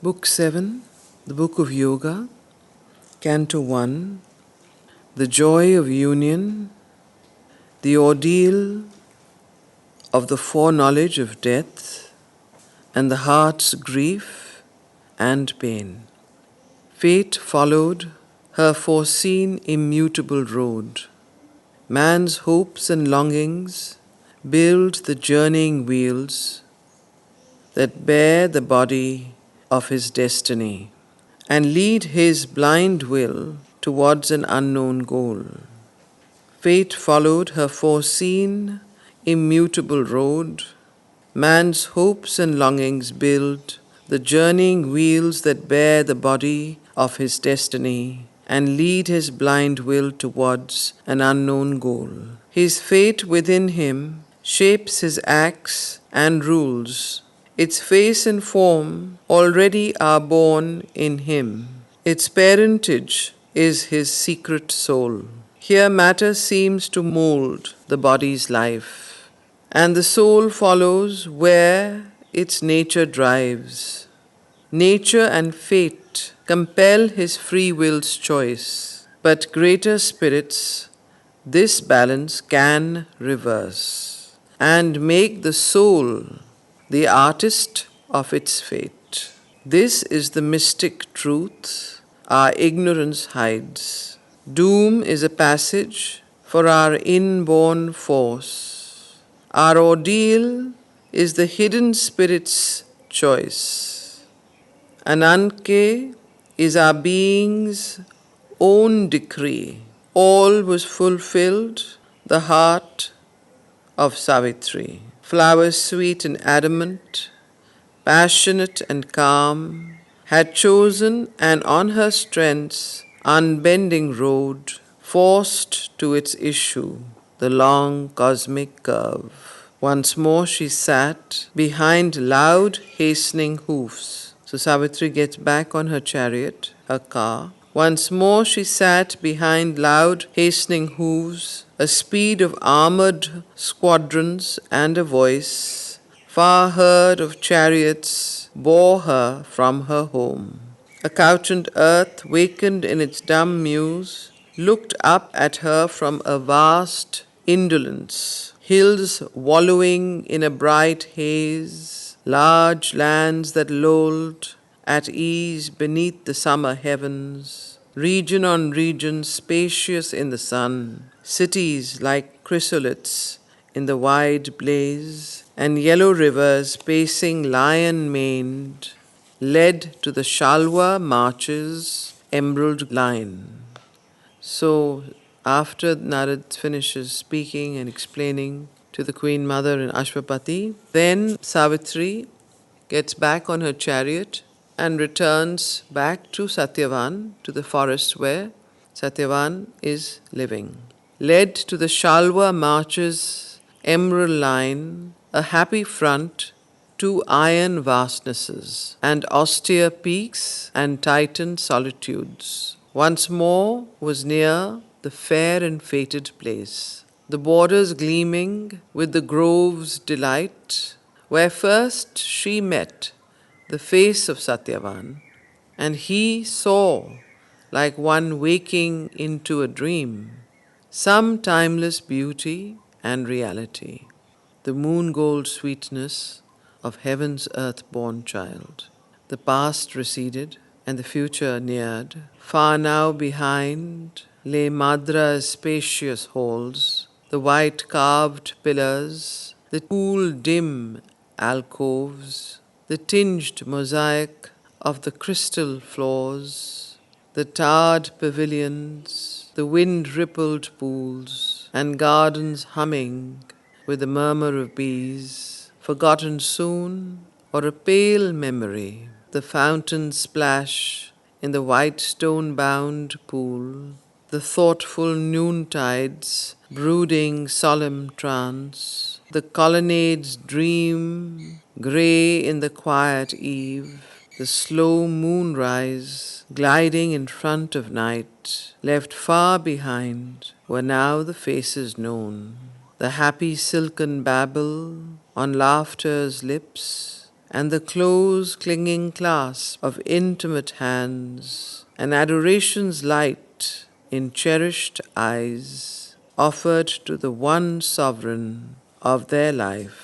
Book 7, the Book of Yoga, Canto 1, The Joy of Union, the Ordeal of the Foreknowledge of Death, and the Heart's Grief and Pain. Fate followed her foreseen immutable road. Man's hopes and longings build the journeying wheels that bear the body of his destiny and lead his blind will towards an unknown goal. Fate followed her foreseen immutable road. Man's hopes and longings build the journeying wheels that bear the body of his destiny and lead his blind will towards an unknown goal. His fate within him shapes his acts and rules. Its face and form already are born in him. Its parentage is his secret soul. Here matter seems to mold the body's life, and the soul follows where its nature drives. Nature and fate compel his free will's choice, but greater spirits this balance can reverse and make the soul the artist of its fate. This is the mystic truth our ignorance hides. Doom is a passage for our inborn force. Our ordeal is the hidden spirit's choice. Ananke is our being's own decree. All was fulfilled, the heart of Savitri. Flowers sweet and adamant, passionate and calm, had chosen and on her strength's unbending road forced to its issue the long cosmic curve. Once more she sat behind loud hastening hoofs. So Savitri gets back on her chariot, her car. Once more she sat behind loud hastening hooves, a speed of armored squadrons and a voice, far heard of chariots, bore her from her home. A couchant earth, wakened in its dumb muse, looked up at her from a vast indolence. Hills wallowing in a bright haze, large lands that lolled at ease beneath the summer heavens, region on region spacious in the sun, cities like chrysolites in the wide blaze, and yellow rivers pacing lion-maned, led to the Shalwa marches emerald line. So after Narad finishes speaking and explaining to the Queen Mother and Ashwapati, then Savitri gets back on her chariot and returns back to Satyavan, to the forest where Satyavan is living. Led to the Shalwa marches emerald line, a happy front, two iron vastnesses, and austere peaks and titan solitudes. Once more was near the fair and fated place, the borders gleaming with the grove's delight, where first she met the face of Satyavan, and he saw, like one waking into a dream, some timeless beauty and reality, the moon-gold sweetness of heaven's earth-born child. The past receded, and the future neared. Far now behind lay Madra's spacious halls, the white carved pillars, the cool dim alcoves, the tinged mosaic of the crystal floors, the tarred pavilions, the wind-rippled pools, and gardens humming with the murmur of bees, forgotten soon, or a pale memory, the fountain's splash in the white stone-bound pool, the thoughtful noontide's brooding solemn trance, the colonnade's dream, grey in the quiet eve, the slow moonrise gliding in front of night, left far behind were now the faces known, the happy silken babble on laughter's lips, and the close clinging clasp of intimate hands, and adoration's light in cherished eyes, offered to the one sovereign of their life.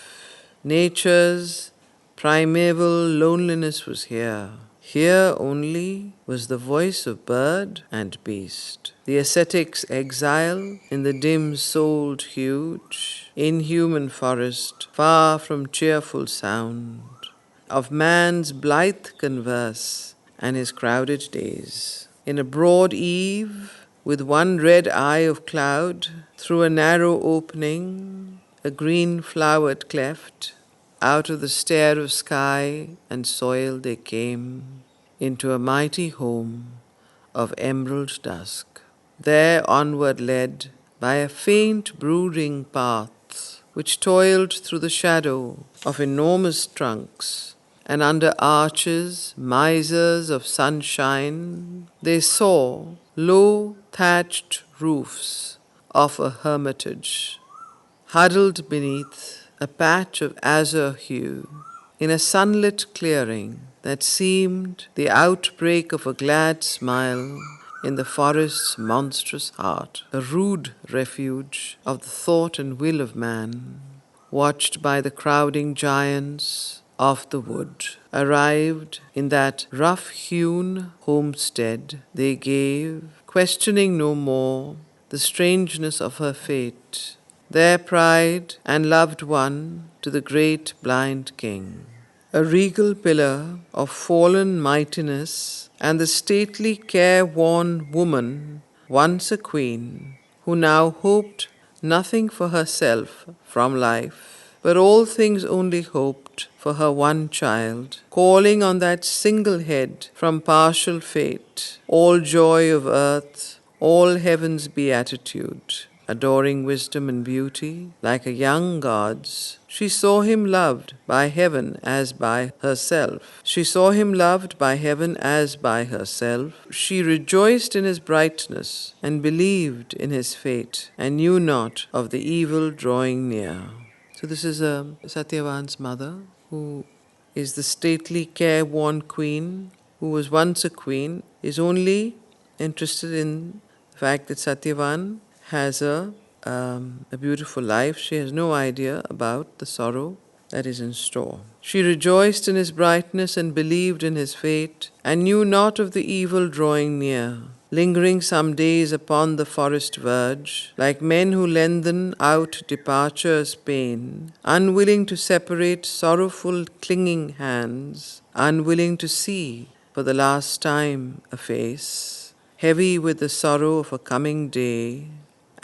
Nature's primeval loneliness was here. Here only was the voice of bird and beast. The ascetic's exile in the dim-souled, huge, inhuman forest, far from cheerful sound of man's blithe converse and his crowded days. In a broad eve, with one red eye of cloud, through a narrow opening, a green-flowered cleft, out of the stare of sky and soil they came, into a mighty home of emerald dusk. There onward led by a faint brooding path, which toiled through the shadow of enormous trunks, and under arches, misers of sunshine, they saw low thatched roofs of a hermitage, huddled beneath a patch of azure hue, in a sunlit clearing that seemed the outbreak of a glad smile in the forest's monstrous heart, a rude refuge of the thought and will of man, watched by the crowding giants of the wood. Arrived in that rough-hewn homestead, they gave, questioning no more the strangeness of her fate, their pride and loved one to the great blind king. A regal pillar of fallen mightiness, and the stately careworn woman, once a queen, who now hoped nothing for herself from life, but all things only hoped for her one child, calling on that single head from partial fate, all joy of earth, all heaven's beatitude. Adoring wisdom and beauty, like a young god's, she saw him loved by heaven as by herself. She saw him loved by heaven as by herself. She rejoiced in his brightness and believed in his fate, and knew not of the evil drawing near. So this is Satyavan's mother, who is the stately careworn queen, who was once a queen, is only interested in the fact that Satyavan has a beautiful life. She has no idea about the sorrow that is in store. She rejoiced in his brightness and believed in his fate, and knew not of the evil drawing near. Lingering some days upon the forest verge, like men who lengthen out departure's pain, unwilling to separate sorrowful clinging hands, unwilling to see for the last time a face, heavy with the sorrow of a coming day,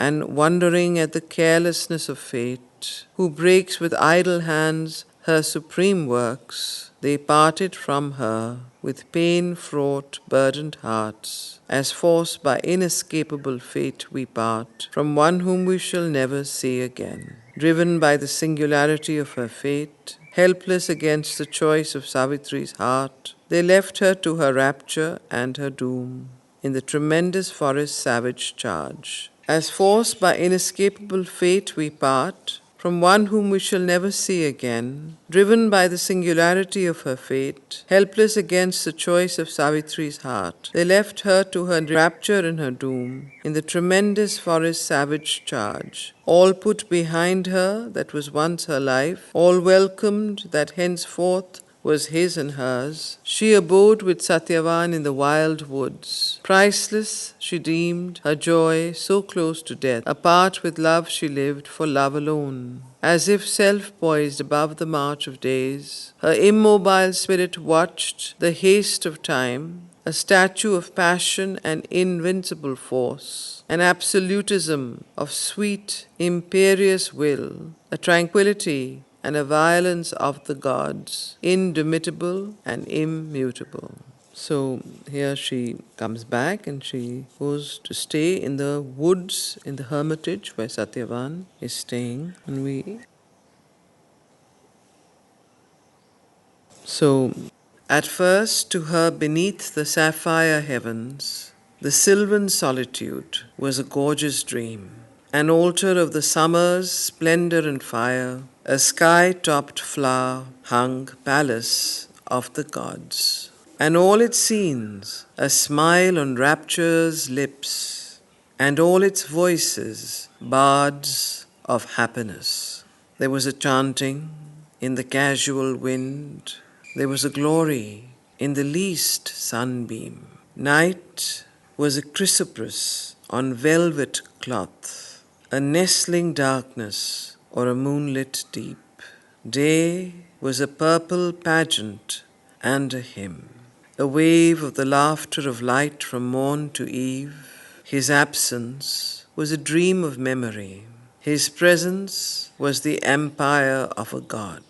and wondering at the carelessness of fate, who breaks with idle hands her supreme works, they parted from her with pain-fraught, burdened hearts, as forced by inescapable fate we part from one whom we shall never see again. Driven by the singularity of her fate, helpless against the choice of Savitri's heart, they left her to her rapture and her doom in the tremendous forest's savage charge. As forced by inescapable fate we part from one whom we shall never see again, driven by the singularity of her fate, helpless against the choice of Savitri's heart, they left her to her rapture and her doom in the tremendous forest's savage charge. All put behind her that was once her life, all welcomed that henceforth was his and hers. She abode with Satyavan in the wild woods. Priceless, she deemed, her joy so close to death. Apart with love she lived, for love alone. As if self-poised above the march of days, her immobile spirit watched the haste of time, a statue of passion and invincible force, an absolutism of sweet, imperious will, a tranquility and a violence of the gods, indomitable and immutable. So here she comes back and she goes to stay in the woods, in the hermitage where Satyavan is staying. So at first, to her beneath the sapphire heavens, the sylvan solitude was a gorgeous dream. an altar of the summer's splendor and fire, a sky-topped flower-hung palace of the gods. And all its scenes, a smile on rapture's lips, and all its voices, bards of happiness. There was a chanting in the casual wind, there was a glory in the least sunbeam. Night was a chrysoprase on velvet cloth, a nestling darkness or a moonlit deep. Day was a purple pageant and a hymn, a wave of the laughter of light from morn to eve. His absence was a dream of memory. His presence was the empire of a god,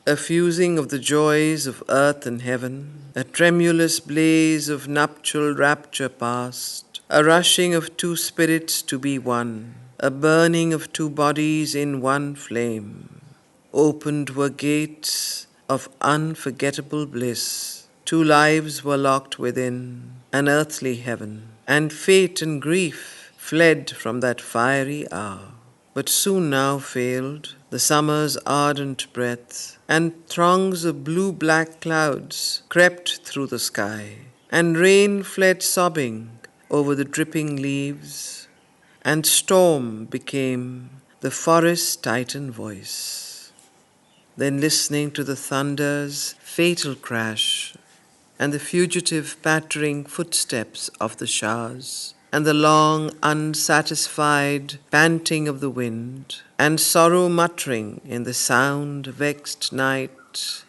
a fusing of the joys of earth and heaven, a tremulous blaze of nuptial rapture past, a rushing of two spirits to be one, a burning of two bodies in one flame. Opened were gates of unforgettable bliss. Two lives were locked within an earthly heaven, and fate and grief fled from that fiery hour. But soon now failed the summer's ardent breath, and throngs of blue-black clouds crept through the sky, and rain fled sobbing over the dripping leaves, and storm became the forest's titan voice. Then listening to the thunder's fatal crash, and the fugitive pattering footsteps of the showers, and the long unsatisfied panting of the wind, and sorrow muttering in the sound-vexed night,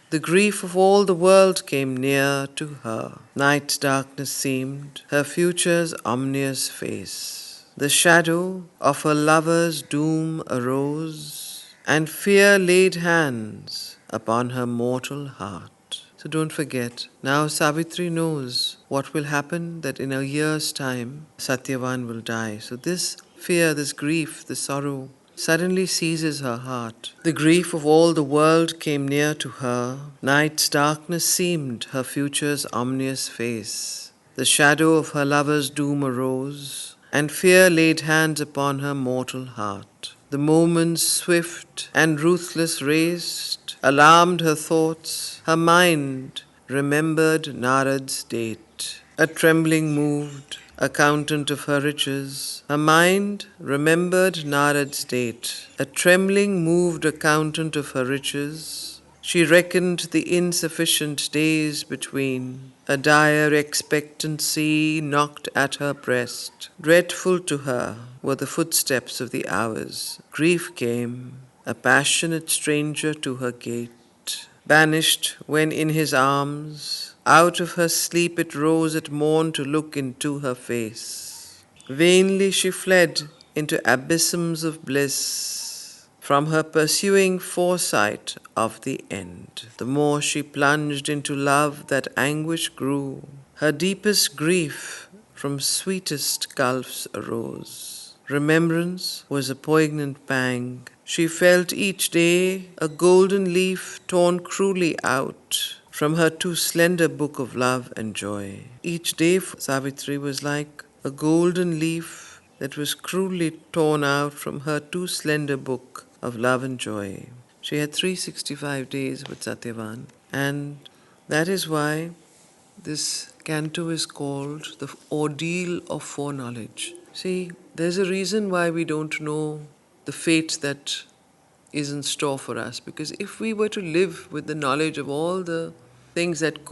the grief of all the world came near to her. Night's darkness seemed her future's ominous face. The shadow of her lover's doom arose, and fear laid hands upon her mortal heart. So don't forget, now Savitri knows what will happen, that in a year's time Satyavan will die. So this fear, this grief, this sorrow suddenly seizes her heart. The grief of all the world came near to her. Night's darkness seemed her future's ominous face. The shadow of her lover's doom arose, and fear laid hands upon her mortal heart. The moment's swift and ruthless raced, alarmed her thoughts. Her mind remembered Narad's date. A trembling moved, accountant of her riches. Her mind remembered Narad's date. A trembling moved accountant of her riches. She reckoned the insufficient days between. A dire expectancy knocked at her breast. Dreadful to her were the footsteps of the hours. Grief came, a passionate stranger to her gate. Banished when in his arms, out of her sleep it rose at morn to look into her face. Vainly she fled into abysms of bliss from her pursuing foresight of the end. The more she plunged into love, that anguish grew. Her deepest grief from sweetest gulfs arose. Remembrance was a poignant pang. She felt each day a golden leaf torn cruelly out from her too slender book of love and joy. Each day for Savitri was like a golden leaf that was cruelly torn out from her too slender book of love and joy. She had 365 days with Satyavan, and that is why this canto is called the ordeal of foreknowledge. See, there's a reason why we don't know the fate that is in store for us, because if we were to live with the knowledge of all the things that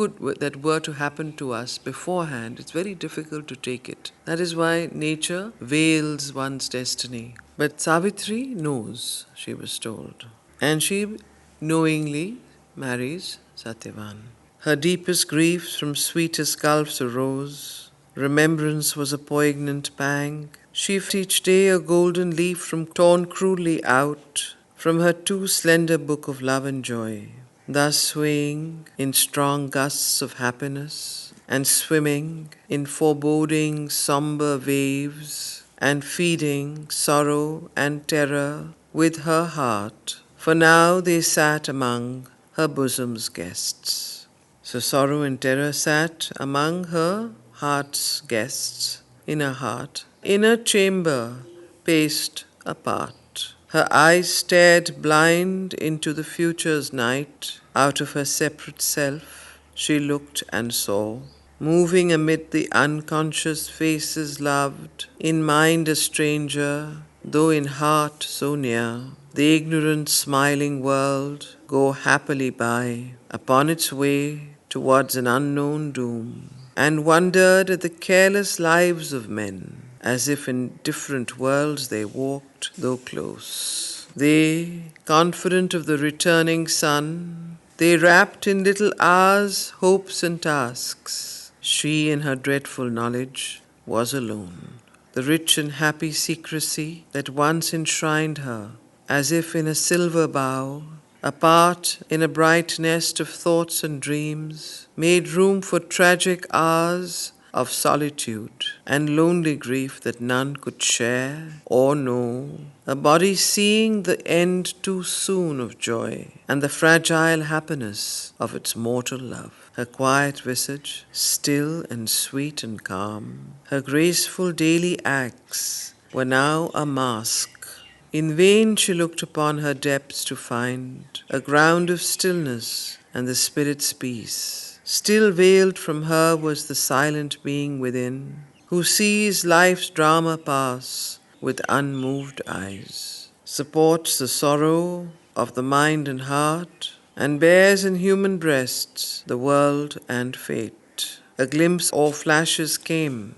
were to happen to us beforehand, it's very difficult to take it. That is why nature veils one's destiny. But Savitri knows, she was told, and she knowingly marries Satyavan. Her deepest griefs from sweetest gulfs arose. Remembrance was a poignant pang. She felt each day a golden leaf from torn cruelly out from her too slender book of love and joy. Thus swaying in strong gusts of happiness, and swimming in foreboding somber waves, and feeding sorrow and terror with her heart, for now they sat among her bosom's guests. So sorrow and terror sat among her heart's guests, in her heart, in a chamber paced apart. Her eyes stared blind into the future's night. Out of her separate self, she looked and saw, moving amid the unconscious faces loved, in mind a stranger, though in heart so near. The ignorant, smiling world go happily by, upon its way towards an unknown doom, and wondered at the careless lives of men, as if in different worlds they walked, though close. They, confident of the returning sun, they wrapped in little hours, hopes and tasks. She, in her dreadful knowledge, was alone. The rich and happy secrecy that once enshrined her, as if in a silver bough, apart in a bright nest of thoughts and dreams, made room for tragic hours of solitude and lonely grief that none could share or know, a body seeing the end too soon of joy and the fragile happiness of its mortal love. Her quiet visage, still and sweet and calm, her graceful daily acts were now a mask. In vain she looked upon her depths to find a ground of stillness and the spirit's peace. Still veiled from her was the silent being within, who sees life's drama pass with unmoved eyes, supports the sorrow of the mind and heart, and bears in human breasts the world and fate. A glimpse or flashes came,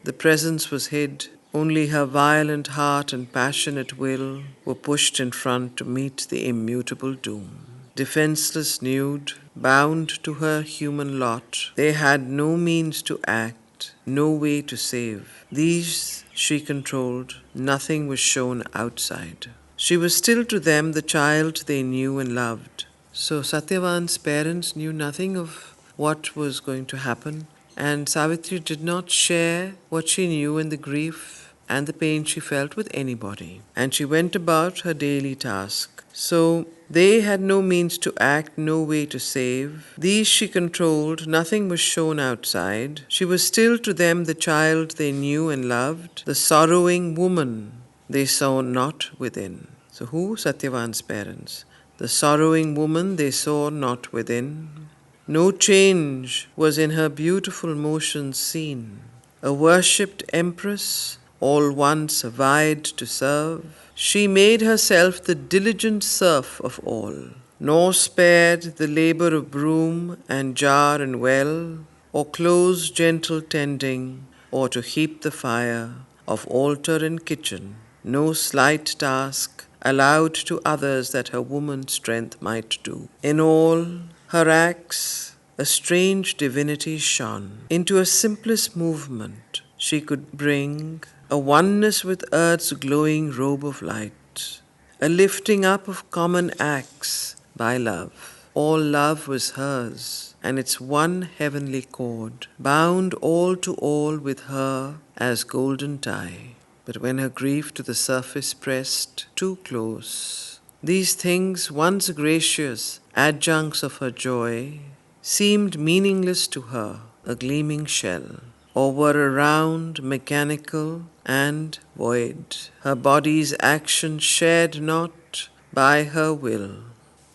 the presence was hid, only her violent heart and passionate will were pushed in front to meet the immutable doom. Defenseless, nude, bound to her human lot, they had no means to act, no way to save. These she controlled, nothing was shown outside. She was still to them the child they knew and loved. So Satyavan's parents knew nothing of what was going to happen, and Savitri did not share what she knew in the grief and the pain she felt with anybody. And she went about her daily task. So they had no means to act, no way to save. These she controlled, nothing was shown outside. She was still to them the child they knew and loved, the sorrowing woman they saw not within. So who? Satyavan's parents. The sorrowing woman they saw not within. No change was in her beautiful motions seen. A worshipped empress, all once vied to serve, she made herself the diligent serf of all, nor spared the labor of broom and jar and well, or close gentle tending, or to heap the fire of altar and kitchen. No slight task allowed to others that her woman's strength might do. In all her acts, a strange divinity shone. Into a simplest movement she could bring a oneness with earth's glowing robe of light, a lifting up of common acts by love. All love was hers, and its one heavenly cord bound all to all with her as golden tie. But when her grief to the surface pressed too close, these things, once gracious adjuncts of her joy, seemed meaningless to her, a gleaming shell, or were around, mechanical and void. Her body's action shared not by her will.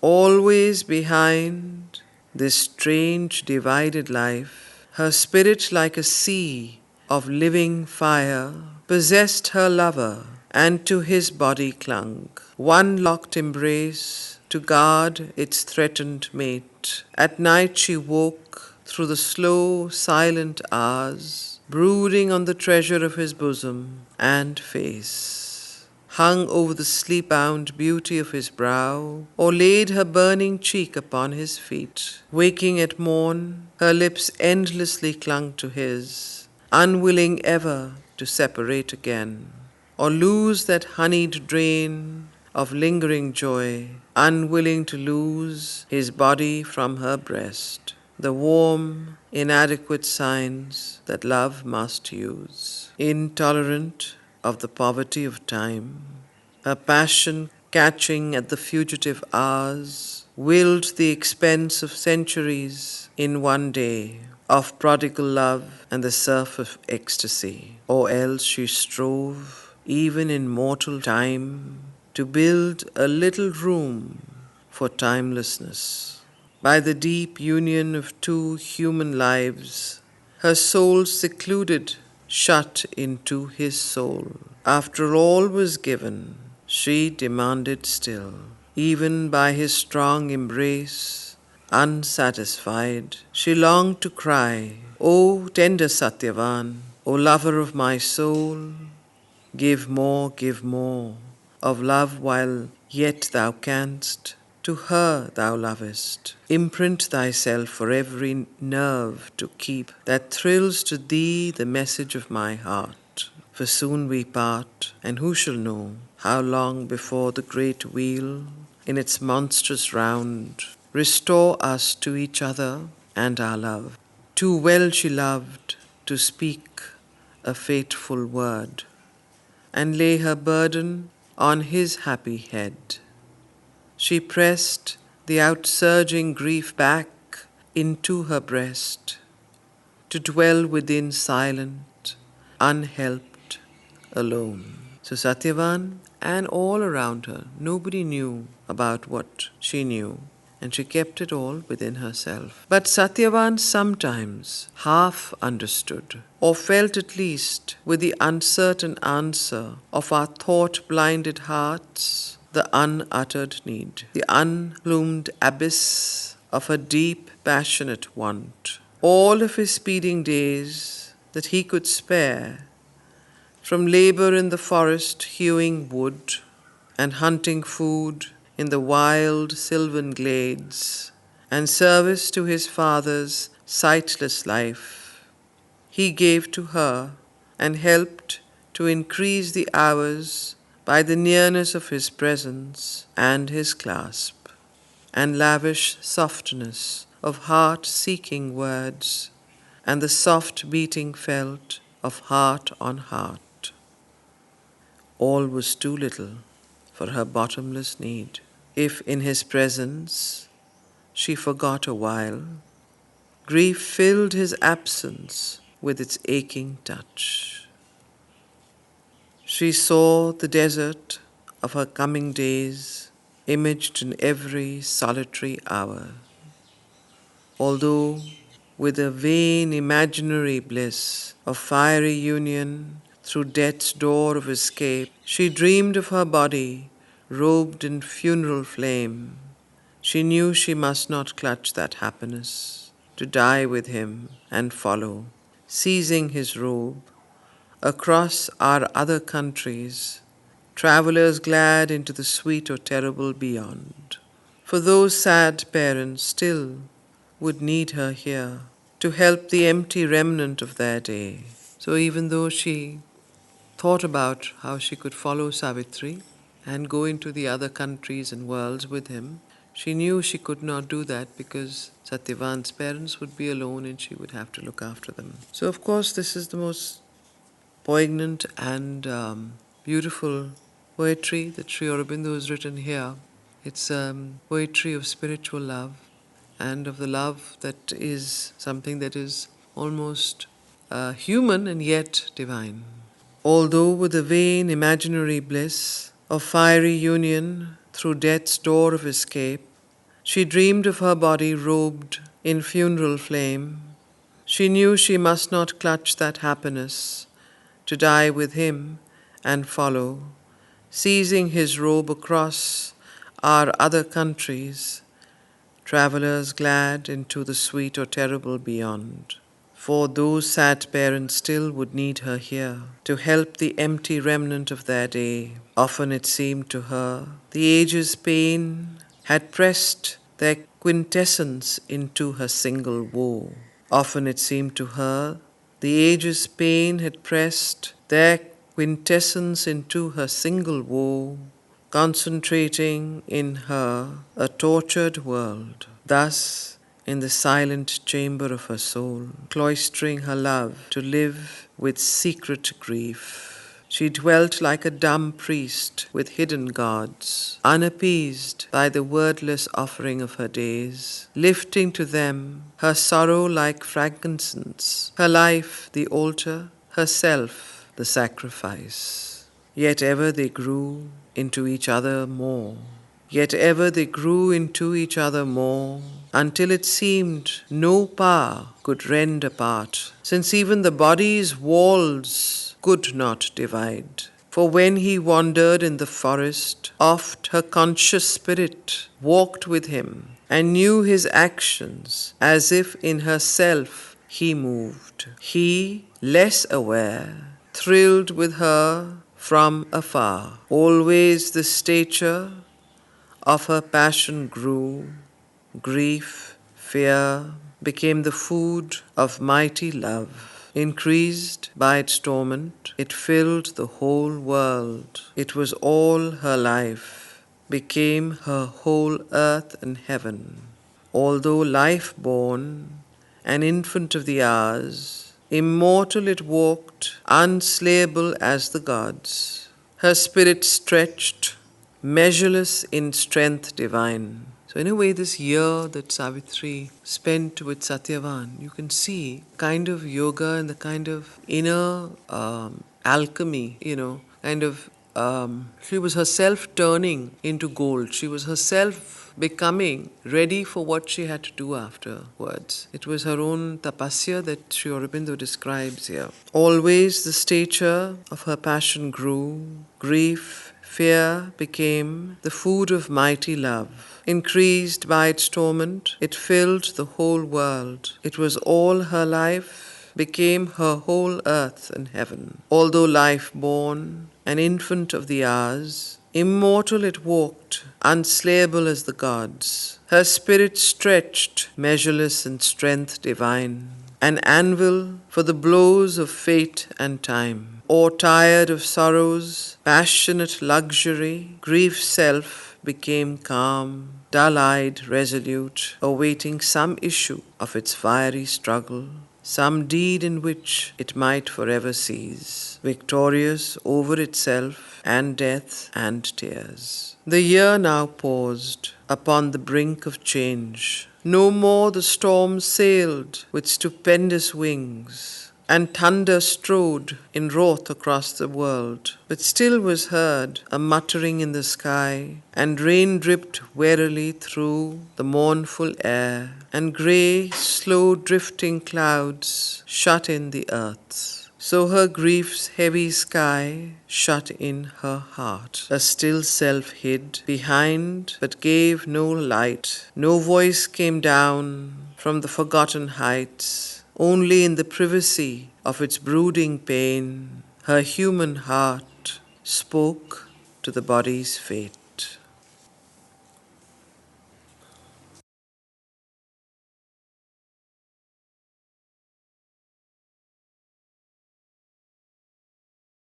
Always behind this strange divided life, her spirit like a sea of living fire possessed her lover and to his body clung. One locked embrace to guard its threatened mate. At night she woke through the slow, silent hours, brooding on the treasure of his bosom and face, hung over the sleep-bound beauty of his brow, or laid her burning cheek upon his feet. Waking at morn, her lips endlessly clung to his, unwilling ever to separate again, or lose that honeyed drain of lingering joy, unwilling to lose his body from her breast, the warm, inadequate signs that love must use. Intolerant of the poverty of time, her passion catching at the fugitive hours, willed the expense of centuries in one day, of prodigal love and the surf of ecstasy. Or else she strove even in mortal time, to build a little room for timelessness. By the deep union of two human lives, her soul secluded, shut into his soul. After all was given, she demanded still, even by his strong embrace, unsatisfied, she longed to cry, O tender Satyavan, O lover of my soul, give more of love while yet thou canst. To her thou lovest. Imprint thyself for every nerve to keep, that thrills to thee the message of my heart. For soon we part, and who shall know how long before the great wheel, in its monstrous round, restore us to each other and our love. Too well she loved to speak a fateful word, and lay her burden on his happy head. She pressed the outsurging grief back into her breast, to dwell within silent, unhelped, alone. So Satyavan and all around her, nobody knew about what she knew, and she kept it all within herself. But Satyavan sometimes half understood, or felt at least with the uncertain answer of our thought-blinded hearts, the unuttered need, the unplumbed abyss of a deep, passionate want. All of his speeding days that he could spare, from labor in the forest hewing wood and hunting food in the wild sylvan glades, and service to his father's sightless life, he gave to her and helped to increase the hours by the nearness of his presence and his clasp, and lavish softness of heart-seeking words, and the soft beating felt of heart on heart. All was too little for her bottomless need. If in his presence she forgot a while, grief filled his absence with its aching touch. She saw the desert of her coming days imaged in every solitary hour, although with a vain imaginary bliss of fiery union through death's door of escape, she dreamed of her body robed in funeral flame. She knew she must not clutch that happiness, to die with him and follow, seizing his robe, across our other countries, travelers glad into the sweet or terrible beyond. For those sad parents still would need her here to help the empty remnant of their day. So even though she thought about how she could follow Savitri and go into the other countries and worlds with him, she knew she could not do that because Satyavan's parents would be alone and she would have to look after them. So of course this is the most poignant and beautiful poetry that Sri Aurobindo has written here. It's poetry of spiritual love and of the love that is something that is almost human and yet divine. Although with a vain imaginary bliss of fiery union through death's door of escape, she dreamed of her body robed in funeral flame, she knew she must not clutch that happiness, to die with him and follow, seizing his robe across our other countries, travelers glad into the sweet or terrible beyond. For those sad parents still would need her here to help the empty remnant of their day. Often it seemed to her the age's pain had pressed their quintessence into her single woe. Often it seemed to her the age's pain had pressed their quintessence into her single woe, concentrating in her a tortured world. Thus, in the silent chamber of her soul, cloistering her love to live with secret grief, she dwelt like a dumb priest with hidden gods, unappeased by the wordless offering of her days, lifting to them her sorrow like frankincense, her life the altar, herself the sacrifice. yet ever they grew into each other more. Yet ever they grew into each other more, until it seemed no power could rend apart, since even the body's walls could not divide. For when he wandered in the forest, oft her conscious spirit walked with him, and knew his actions, as if in herself he moved. He, less aware, thrilled with her from afar. Always the stature of her passion grew, grief, fear became the food of mighty love. Increased by its torment, it filled the whole world. It was all her life, became her whole earth and heaven. Although life born, an infant of the hours, immortal it walked, unslayable as the gods. Her spirit stretched, measureless in strength divine. So in a way, this year that Savitri spent with Satyavan, you can see kind of yoga and the kind of inner alchemy, kind of she was herself turning into gold. She was herself becoming ready for what she had to do afterwards. It was her own tapasya that Sri Aurobindo describes here. Always the stature of her passion grew, grief, fear became the food of mighty love. Increased by its torment, it filled the whole world. It was all her life, became her whole earth and heaven. Although life born, an infant of the hours, immortal it walked, unslayable as the gods. Her spirit stretched, measureless in strength divine, an anvil for the blows of fate and time. Or tired of sorrows, passionate luxury, grief's self became calm, dull-eyed, resolute, awaiting some issue of its fiery struggle, some deed in which it might forever seize, victorious over itself and death and tears. The year now paused upon the brink of change. No more the storm sailed with stupendous wings, and thunder strode in wrath across the world. But still was heard a muttering in the sky, and rain dripped wearily through the mournful air, and grey, slow drifting clouds shut in the earth. So her grief's heavy sky shut in her heart. A still self hid behind, but gave no light. No voice came down from the forgotten heights. Only in the privacy of its brooding pain, her human heart spoke to the body's fate.